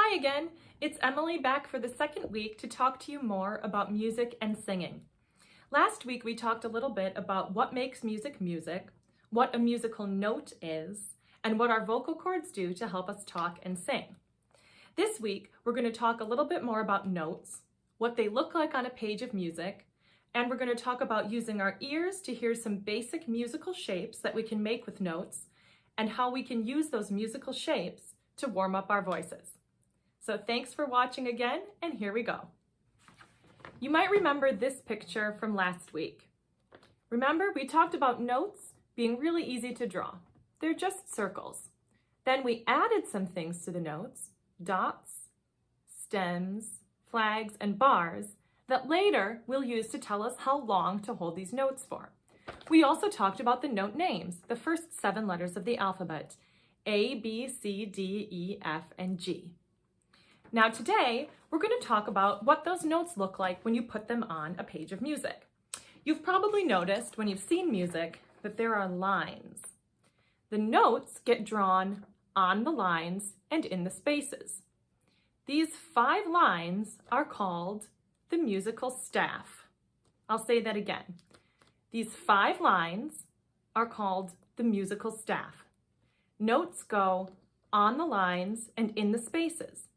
Hi again, it's Emily back for the second week to talk to you more about music and singing. Last week we talked a little bit about what makes music music, what a musical note is, and what our vocal cords do to help us talk and sing. This week we're going to talk a little bit more about notes, what they look like on a page of music, and we're going to talk about using our ears to hear some basic musical shapes that we can make with notes, and how we can use those musical shapes to warm up our voices. So thanks for watching again, and here we go. You might remember this picture from last week. Remember, we talked about notes being really easy to draw. They're just circles. Then we added some things to the notes, dots, stems, flags, and bars that later we'll use to tell us how long to hold these notes for. We also talked about the note names, the first 7 letters of the alphabet, A, B, C, D, E, F, and G. Now today, we're going to talk about what those notes look like when you put them on a page of music. You've probably noticed when you've seen music that there are lines. The notes get drawn on the lines and in the spaces. These 5 lines are called the musical staff. I'll say that again. These 5 lines are called the musical staff. Notes go on the lines and in the spaces.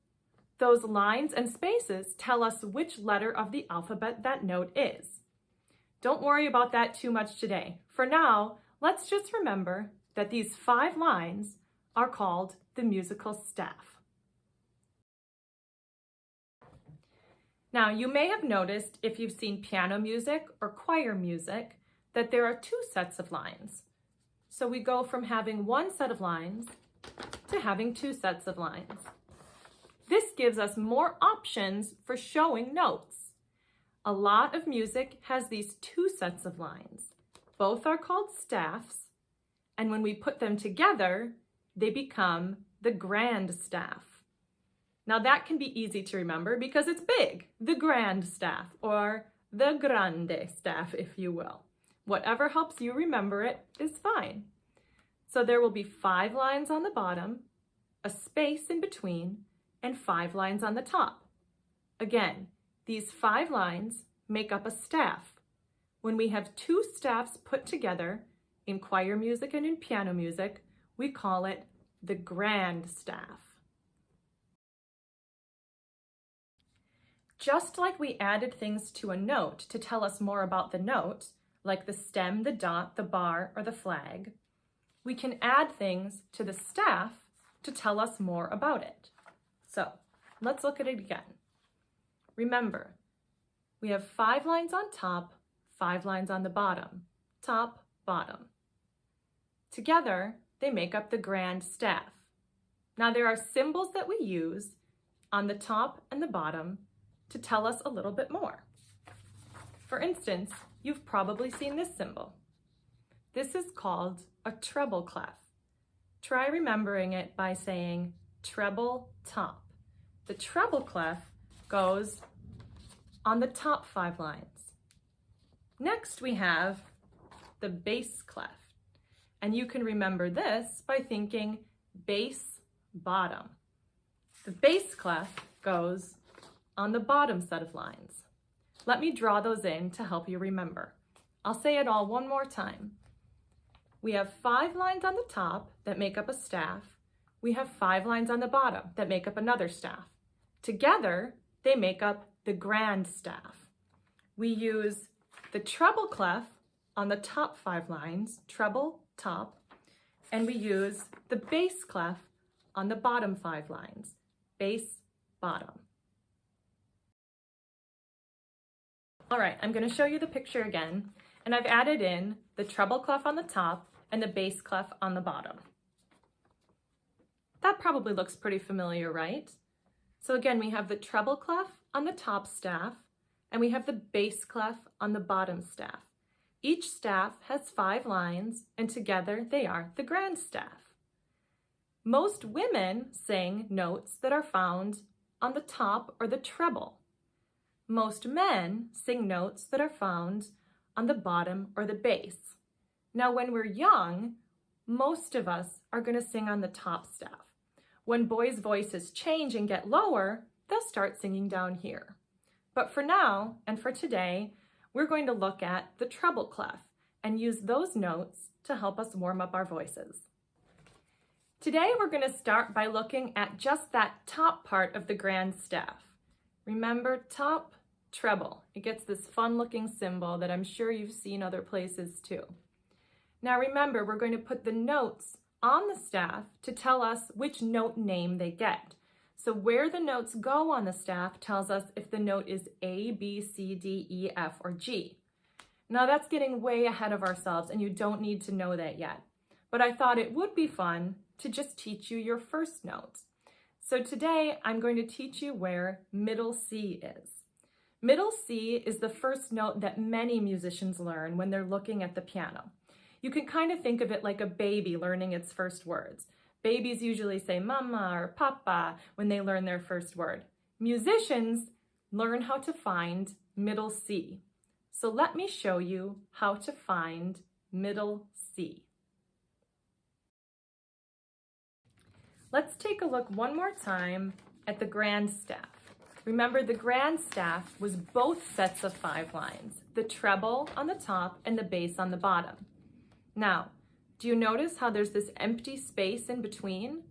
Those lines and spaces tell us which letter of the alphabet that note is. Don't worry about that too much today. For now, let's just remember that these 5 lines are called the musical staff. Now, you may have noticed if you've seen piano music or choir music that there are 2 sets of lines. So we go from having 1 set of lines to having 2 sets of lines. This gives us more options for showing notes. A lot of music has these 2 sets of lines. Both are called staffs, and when we put them together, they become the grand staff. Now that can be easy to remember because it's big, the grand staff, or the grande staff, if you will. Whatever helps you remember it is fine. So there will be 5 lines on the bottom, a space in between, and 5 lines on the top. Again, these 5 lines make up a staff. When we have 2 staffs put together in choir music and in piano music, we call it the grand staff. Just like we added things to a note to tell us more about the note, like the stem, the dot, the bar, or the flag, we can add things to the staff to tell us more about it. So let's look at it again. Remember, we have 5 lines on top, 5 lines on the bottom, top, bottom. Together, they make up the grand staff. Now there are symbols that we use on the top and the bottom to tell us a little bit more. For instance, you've probably seen this symbol. This is called a treble clef. Try remembering it by saying treble top. The treble clef goes on the top 5 lines. Next we have the bass clef. And you can remember this by thinking bass bottom. The bass clef goes on the bottom set of lines. Let me draw those in to help you remember. I'll say it all one more time. We have 5 lines on the top that make up a staff. We have 5 lines on the bottom that make up another staff. Together, they make up the grand staff. We use the treble clef on the top 5 lines, treble, top, and we use the bass clef on the bottom 5 lines, bass, bottom. All right, I'm going to show you the picture again, and I've added in the treble clef on the top and the bass clef on the bottom. That probably looks pretty familiar, right? So again, we have the treble clef on the top staff, and we have the bass clef on the bottom staff. Each staff has 5 lines, and together they are the grand staff. Most women sing notes that are found on the top or the treble. Most men sing notes that are found on the bottom or the bass. Now, when we're young, most of us are going to sing on the top staff. When boys' voices change and get lower, they'll start singing down here. But for now, and for today, we're going to look at the treble clef and use those notes to help us warm up our voices. Today, we're going to start by looking at just that top part of the grand staff. Remember, top, treble. It gets this fun-looking symbol that I'm sure you've seen other places too. Now remember, we're going to put the notes on the staff to tell us which note name they get. So where the notes go on the staff tells us if the note is A, B, C, D, E, F, or G. Now that's getting way ahead of ourselves and you don't need to know that yet. But I thought it would be fun to just teach you your first notes. So today I'm going to teach you where middle C is. Middle C is the first note that many musicians learn when they're looking at the piano. You can kind of think of it like a baby learning its first words. Babies usually say mama or papa when they learn their first word. Musicians learn how to find middle C. So let me show you how to find middle C. Let's take a look one more time at the grand staff. Remember, the grand staff was both sets of 5 lines, the treble on the top and the bass on the bottom. Now, do you notice how there's this empty space in between?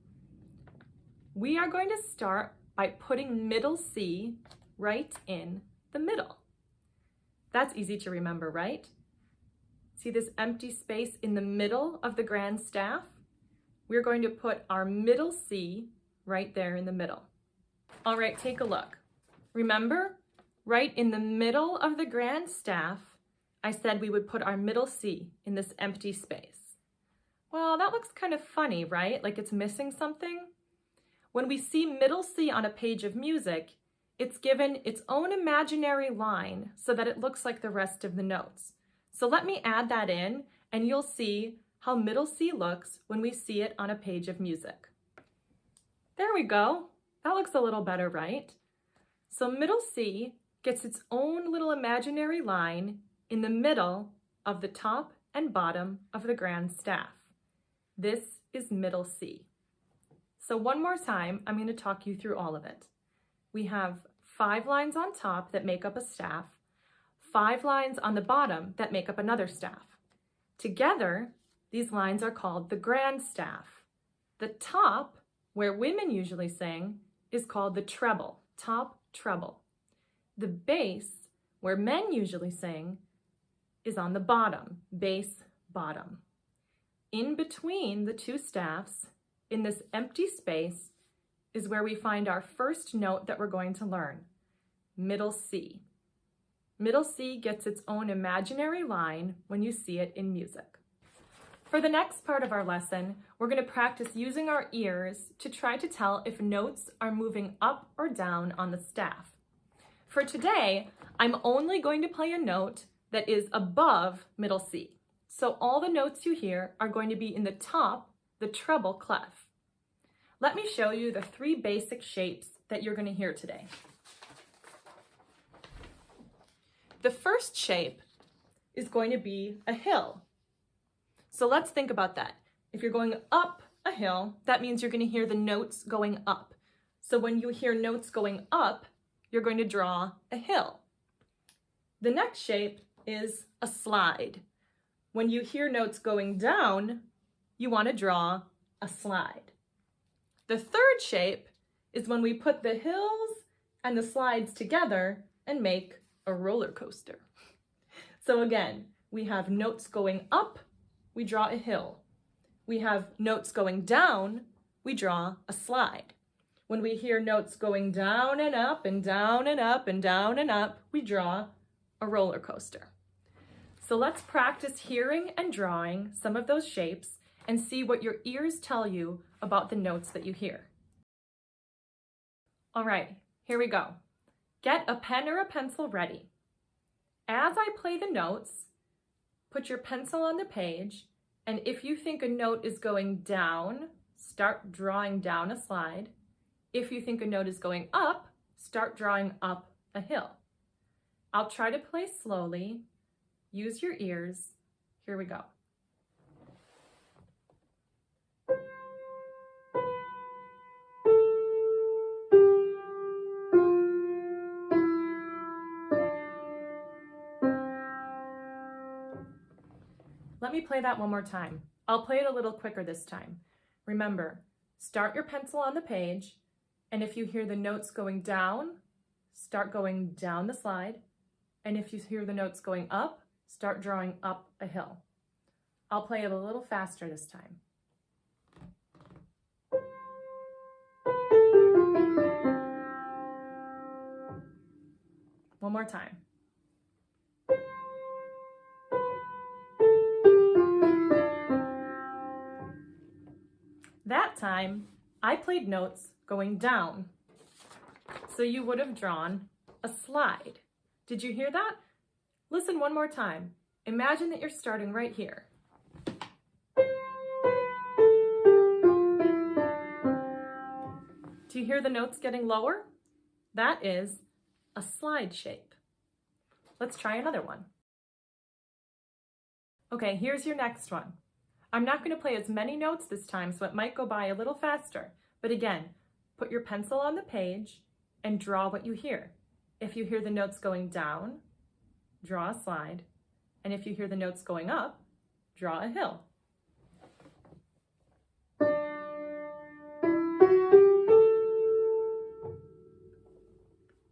We are going to start by putting middle C right in the middle. That's easy to remember, right? See this empty space in the middle of the grand staff? We're going to put our middle C right there in the middle. All right, take a look. Remember, right in the middle of the grand staff, I said we would put our middle C in this empty space. Well, that looks kind of funny, right? Like it's missing something? When we see middle C on a page of music, it's given its own imaginary line so that it looks like the rest of the notes. So let me add that in and you'll see how middle C looks when we see it on a page of music. There we go. That looks a little better, right? So middle C gets its own little imaginary line in the middle of the top and bottom of the grand staff. This is middle C. So one more time, I'm going to talk you through all of it. We have 5 lines on top that make up a staff, 5 lines on the bottom that make up another staff. Together, these lines are called the grand staff. The top, where women usually sing, is called the treble, top treble. The bass, where men usually sing, is on the bottom, bass bottom. In between the 2 staffs, in this empty space, is where we find our first note that we're going to learn, middle C. Middle C gets its own imaginary line when you see it in music. For the next part of our lesson, we're going to practice using our ears to try to tell if notes are moving up or down on the staff. For today, I'm only going to play a note that is above middle C. So all the notes you hear are going to be in the top, the treble clef. Let me show you the 3 basic shapes that you're going to hear today. The first shape is going to be a hill. So let's think about that. If you're going up a hill, that means you're going to hear the notes going up. So when you hear notes going up, you're going to draw a hill. The next shape is a slide. When you hear notes going down, you want to draw a slide. The third shape is when we put the hills and the slides together and make a roller coaster. So again, we have notes going up, we draw a hill. We have notes going down, we draw a slide. When we hear notes going down and up and down and up and down and up, we draw a roller coaster. So let's practice hearing and drawing some of those shapes and see what your ears tell you about the notes that you hear. All right, here we go. Get a pen or a pencil ready. As I play the notes, put your pencil on the page, and if you think a note is going down, start drawing down a slide. If you think a note is going up, start drawing up a hill. I'll try to play slowly. Use your ears. Here we go. Let me play that one more time. I'll play it a little quicker this time. Remember, start your pencil on the page, and if you hear the notes going down, start going down the slide, and if you hear the notes going up, start drawing up a hill. I'll play it a little faster this time. One more time. That time, I played notes going down. So you would have drawn a slide. Did you hear that? Listen one more time. Imagine that you're starting right here. Do you hear the notes getting lower? That is a slide shape. Let's try another one. Okay, here's your next one. I'm not going to play as many notes this time, so it might go by a little faster. But again, put your pencil on the page and draw what you hear. If you hear the notes going down, draw a slide. And if you hear the notes going up, draw a hill.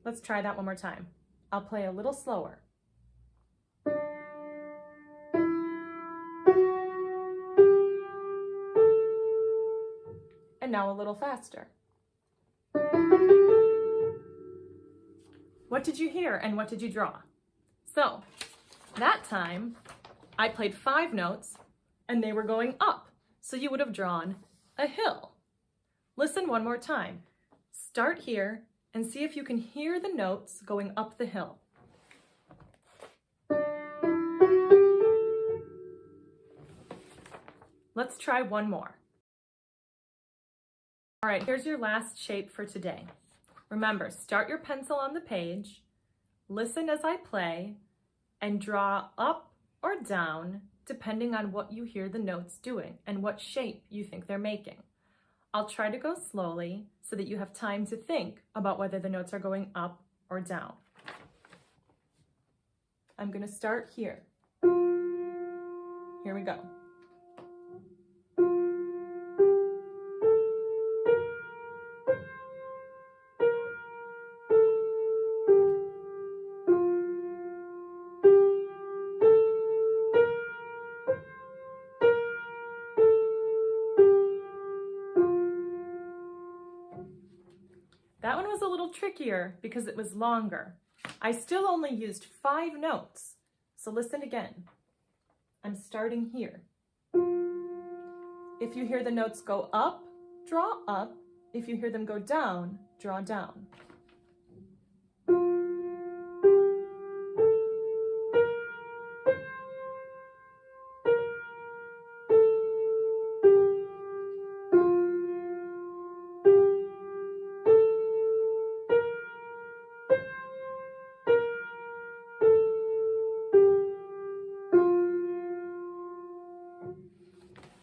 Let's try that one more time. I'll play a little slower. And now a little faster. What did you hear and what did you draw? So, that time, I played 5 notes and they were going up. So you would have drawn a hill. Listen one more time. Start here and see if you can hear the notes going up the hill. Let's try one more. All right, here's your last shape for today. Remember, start your pencil on the page, listen as I play, and draw up or down depending on what you hear the notes doing and what shape you think they're making. I'll try to go slowly so that you have time to think about whether the notes are going up or down. I'm going to start here. Here we go. That one was a little trickier because it was longer. I still only used 5 notes. So listen again. I'm starting here. If you hear the notes go up, draw up. If you hear them go down, draw down.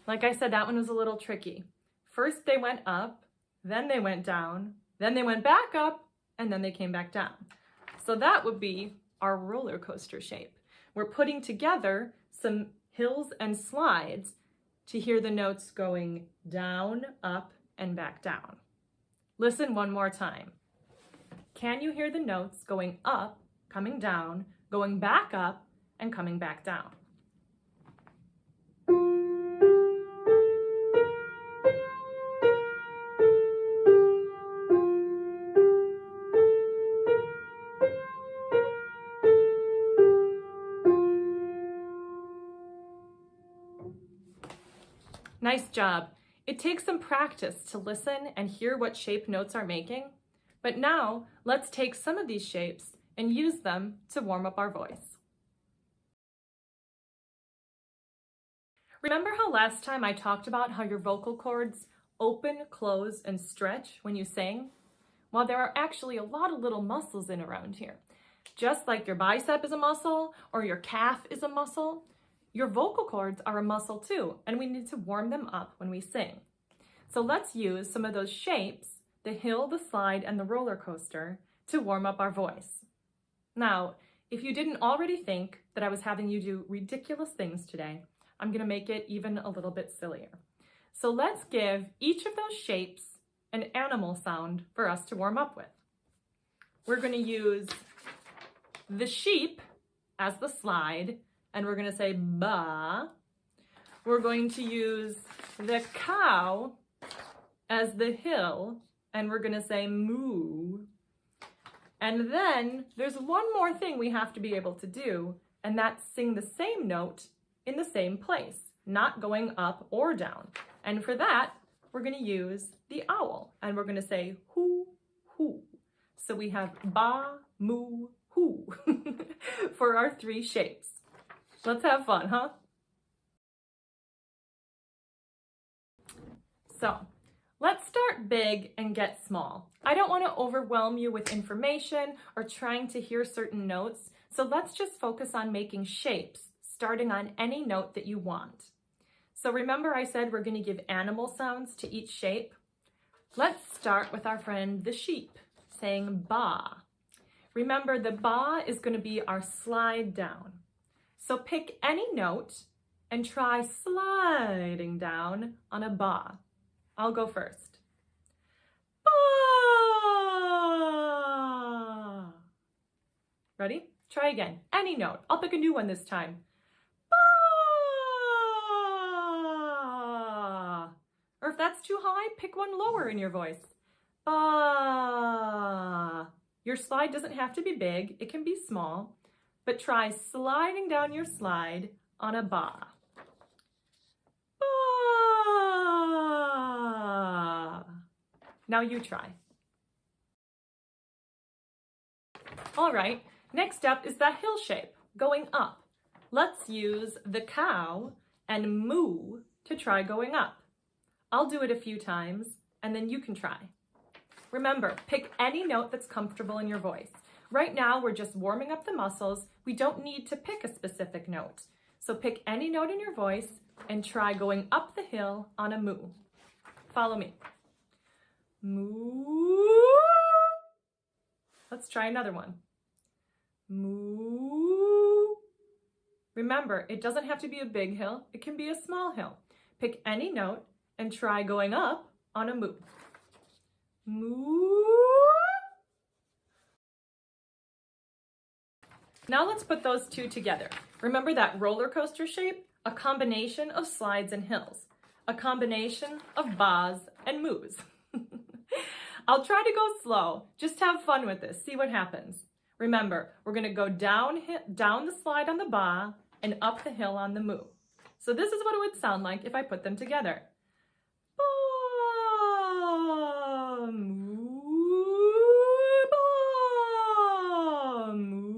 Like I said, that one was a little tricky. First they went up, then they went down, then they went back up, and then they came back down. So that would be our roller coaster shape. We're putting together some hills and slides to hear the notes going down, up, and back down. Listen one more time. Can you hear the notes going up, coming down, going back up, and coming back down? Nice job. It takes some practice to listen and hear what shape notes are making, but now let's take some of these shapes and use them to warm up our voice. Remember how last time I talked about how your vocal cords open, close, and stretch when you sing? Well, there are actually a lot of little muscles in around here. Just like your bicep is a muscle or your calf is a muscle, your vocal cords are a muscle too, and we need to warm them up when we sing. So let's use some of those shapes, the hill, the slide, and the roller coaster, to warm up our voice. Now, if you didn't already think that I was having you do ridiculous things today, I'm going to make it even a little bit sillier. So let's give each of those shapes an animal sound for us to warm up with. We're going to use the sheep as the slide, and we're going to say ba. We're going to use the cow as the hill, and we're going to say moo. And then there's one more thing we have to be able to do, and that's sing the same note in the same place, not going up or down. And for that, we're going to use the owl, and we're going to say hoo, hoo. So we have ba, moo, hoo for our three shapes. Let's have fun, huh? So let's start big and get small. I don't want to overwhelm you with information or trying to hear certain notes, so let's just focus on making shapes, starting on any note that you want. So remember I said we're going to give animal sounds to each shape? Let's start with our friend the sheep, saying ba. Remember the ba is going to be our slide down. So pick any note and try sliding down on a ba. I'll go first. Ba. Ready? Try again. Any note. I'll pick a new one this time. Ba. Or if that's too high, pick one lower in your voice. Ba. Your slide doesn't have to be big. It can be small. But try sliding down your slide on a ba. Now you try. All right, next up is that hill shape, going up. Let's use the cow and moo to try going up. I'll do it a few times, and then you can try. Remember, pick any note that's comfortable in your voice. Right now, we're just warming up the muscles. We don't need to pick a specific note. So pick any note in your voice and try going up the hill on a moo. Follow me. Moo. Let's try another one. Moo. Remember, it doesn't have to be a big hill. It can be a small hill. Pick any note and try going up on a moo. Moo. Now let's put those two together. Remember that roller coaster shape? A combination of slides and hills. A combination of bas and moos. I'll try to go slow. Just have fun with this. See what happens. Remember, we're going to go down the slide on the ba and up the hill on the moo. So this is what it would sound like if I put them together. Ba, moo, ba, moo.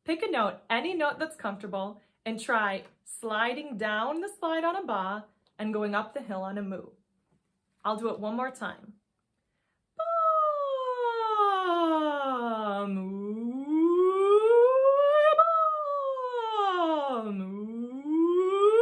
Pick a note, any note that's comfortable, and try sliding down the slide on a ba and going up the hill on a moo. I'll do it one more time. Ba, moo, ba, moo.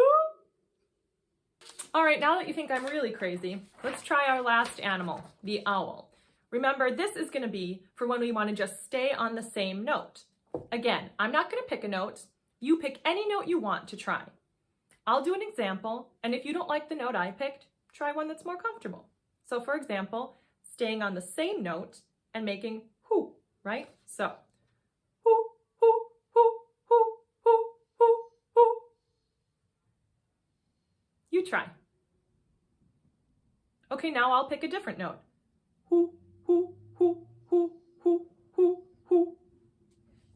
All right, now that you think I'm really crazy, let's try our last animal, the owl. Remember, this is going to be for when we want to just stay on the same note. Again, I'm not going to pick a note. You pick any note you want to try. I'll do an example, and if you don't like the note I picked, try one that's more comfortable. So for example, staying on the same note and making hoo, right? So, hoo, hoo, hoo, hoo, hoo, hoo, hoo. You try. Okay, now I'll pick a different note. Hoo, hoo, hoo, hoo, hoo, hoo, hoo.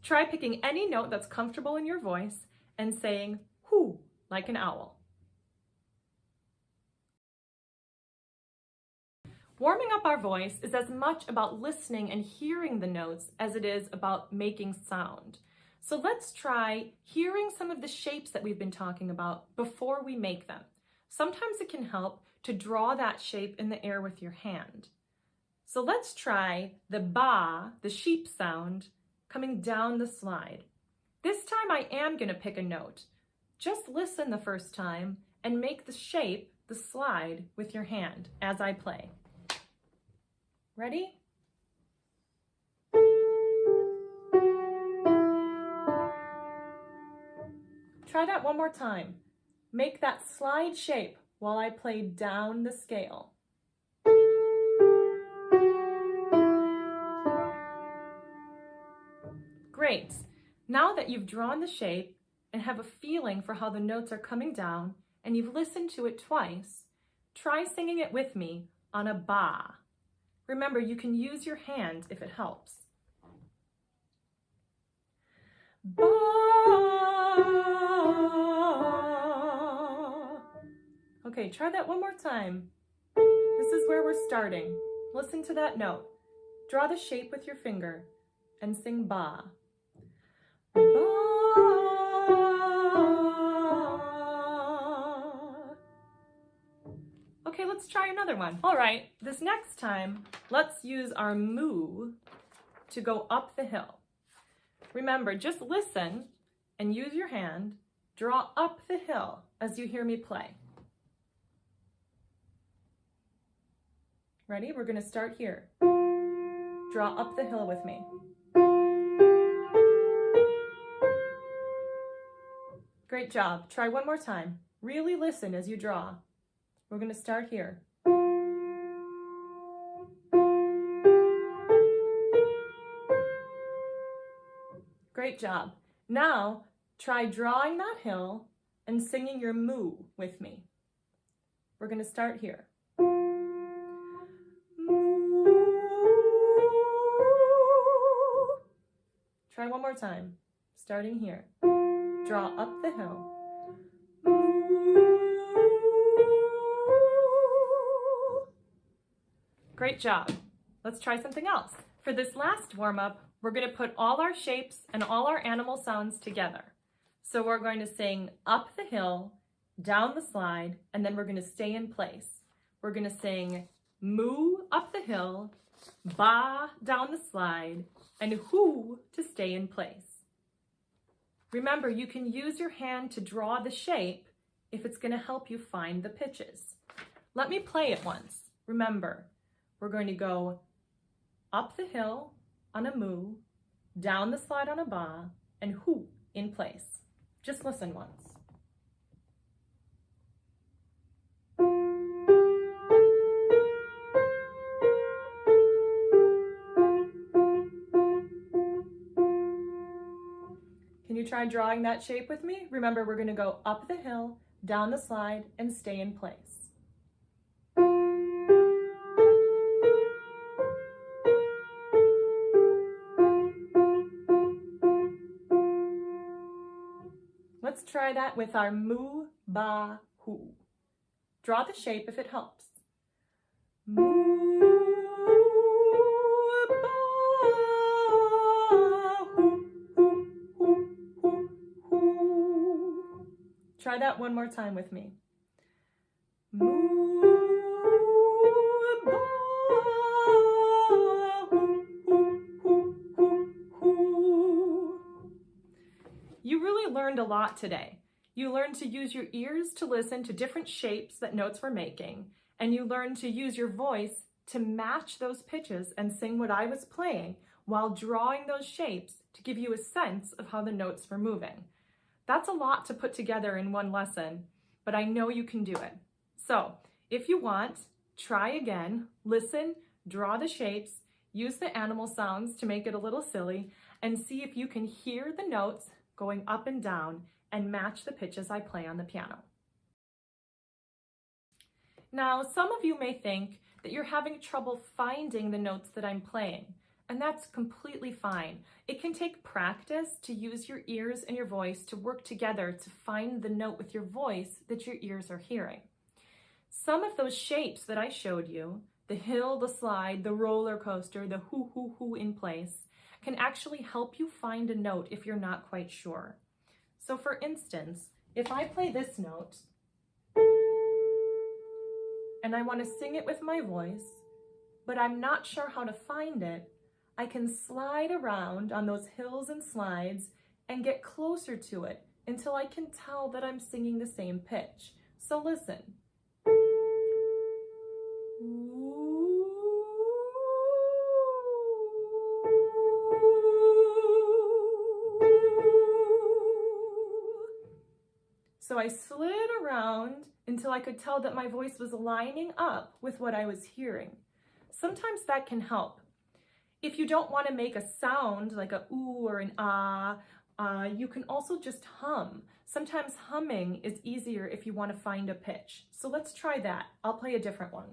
Try picking any note that's comfortable in your voice and saying hoo like an owl. Warming up our voice is as much about listening and hearing the notes as it is about making sound. So let's try hearing some of the shapes that we've been talking about before we make them. Sometimes it can help to draw that shape in the air with your hand. So let's try the ba, the sheep sound, coming down the slide. This time I am going to pick a note. Just listen the first time and make the shape, the slide, with your hand as I play. Ready? Try that one more time. Make that slide shape while I play down the scale. Great. Now that you've drawn the shape and have a feeling for how the notes are coming down and you've listened to it twice, try singing it with me on a ba. Remember, you can use your hand if it helps. Ba. Okay, try that one more time. This is where we're starting. Listen to that note. Draw the shape with your finger and sing ba. Ba. Okay, let's try another one. All right, this next time, let's use our moo to go up the hill. Remember, just listen and use your hand. Draw up the hill as you hear me play. Ready? We're going to start here. Draw up the hill with me. Great job. Try one more time. Really listen as you draw. We're going to start here. Great job. Now, try drawing that hill and singing your moo with me. We're going to start here. Try one more time, starting here. Draw up the hill. Great job. Let's try something else. For this last warm-up, we're going to put all our shapes and all our animal sounds together. So we're going to sing up the hill, down the slide, and then we're going to stay in place. We're going to sing moo up the hill, ba down the slide, and hoo to stay in place. Remember, you can use your hand to draw the shape if it's going to help you find the pitches. Let me play it once. Remember, we're going to go up the hill on a moo, down the slide on a ba, and hoo in place. Just listen once. Can you try drawing that shape with me? Remember, we're going to go up the hill, down the slide, and stay in place. Let's try that with our moo, ba, hoo. Draw the shape if it helps. Moo, ba, hoo, hoo, hoo, hoo, hoo. Try that one more time with me. Moo, ba, hoo, hoo, hoo, hoo, hoo. You really learned a lot today. You learned to use your ears to listen to different shapes that notes were making, and you learned to use your voice to match those pitches and sing what I was playing while drawing those shapes to give you a sense of how the notes were moving. That's a lot to put together in one lesson, but I know you can do it. So, if you want, try again, listen, draw the shapes, use the animal sounds to make it a little silly, and see if you can hear the notes going up and down and match the pitches I play on the piano. Now, some of you may think that you're having trouble finding the notes that I'm playing, and that's completely fine. It can take practice to use your ears and your voice to work together to find the note with your voice that your ears are hearing. Some of those shapes that I showed you, the hill, the slide, the roller coaster, the hoo hoo hoo in place, can actually help you find a note if you're not quite sure. So for instance, if I play this note and I want to sing it with my voice, but I'm not sure how to find it, I can slide around on those hills and slides and get closer to it until I can tell that I'm singing the same pitch. So listen. I slid around until I could tell that my voice was lining up with what I was hearing. Sometimes that can help. If you don't want to make a sound like a ooh or an ah, you can also just hum. Sometimes humming is easier if you want to find a pitch. So let's try that. I'll play a different one.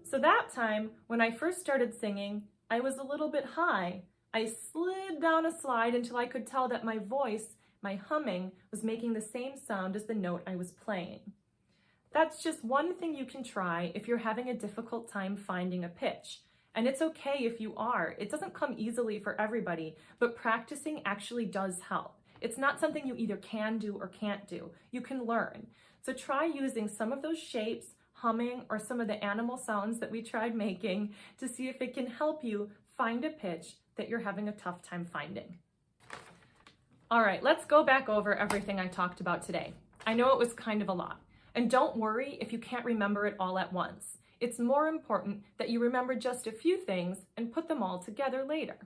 So that time, when I first started singing, I was a little bit high. I slid down a slide until I could tell that my voice, my humming, was making the same sound as the note I was playing. That's just one thing you can try if you're having a difficult time finding a pitch. And it's okay if you are. It doesn't come easily for everybody, but practicing actually does help. It's not something you either can do or can't do. You can learn. So try using some of those shapes, humming, or some of the animal sounds that we tried making to see if it can help you find a pitch that you're having a tough time finding. All right, let's go back over everything I talked about today. I know it was kind of a lot. And don't worry if you can't remember it all at once. It's more important that you remember just a few things and put them all together later.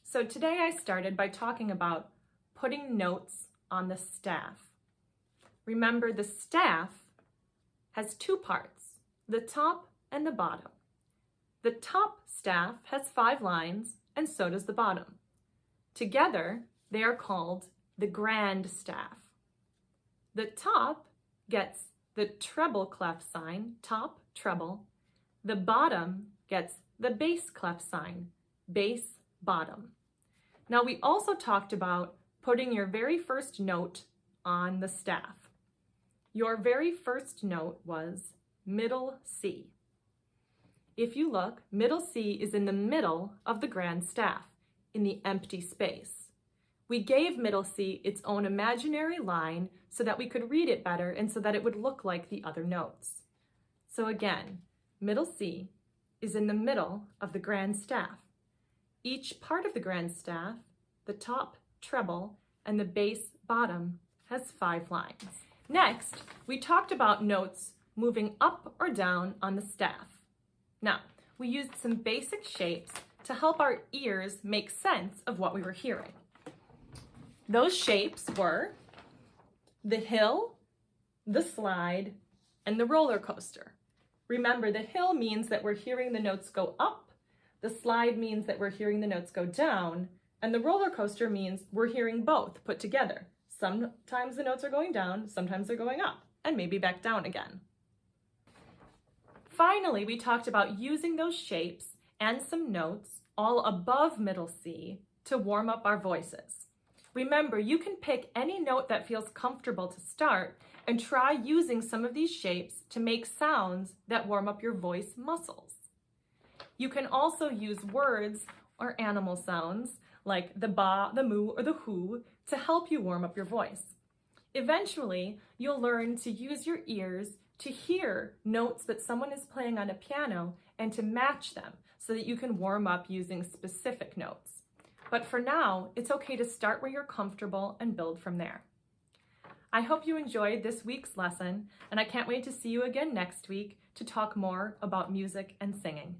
So today I started by talking about putting notes on the staff. Remember, the staff has two parts, the top and the bottom. The top staff has 5 lines, and so does the bottom. Together, they are called the grand staff. The top gets the treble clef sign, top, treble. The bottom gets the bass clef sign, bass, bottom. Now we also talked about putting your very first note on the staff. Your very first note was middle C. If you look, middle C is in the middle of the grand staff, in the empty space. We gave middle C its own imaginary line so that we could read it better and so that it would look like the other notes. So again, middle C is in the middle of the grand staff. Each part of the grand staff, the top, treble, and the bass, bottom, has 5 lines. Next, we talked about notes moving up or down on the staff. Now, we used some basic shapes to help our ears make sense of what we were hearing. Those shapes were the hill, the slide, and the roller coaster. Remember, the hill means that we're hearing the notes go up, the slide means that we're hearing the notes go down, and the roller coaster means we're hearing both put together. Sometimes the notes are going down, sometimes they're going up, and maybe back down again. Finally, we talked about using those shapes and some notes all above middle C to warm up our voices. Remember, you can pick any note that feels comfortable to start and try using some of these shapes to make sounds that warm up your voice muscles. You can also use words or animal sounds like the ba, the moo, or the who to help you warm up your voice. Eventually, you'll learn to use your ears to hear notes that someone is playing on a piano and to match them so that you can warm up using specific notes. But for now, it's okay to start where you're comfortable and build from there. I hope you enjoyed this week's lesson, and I can't wait to see you again next week to talk more about music and singing.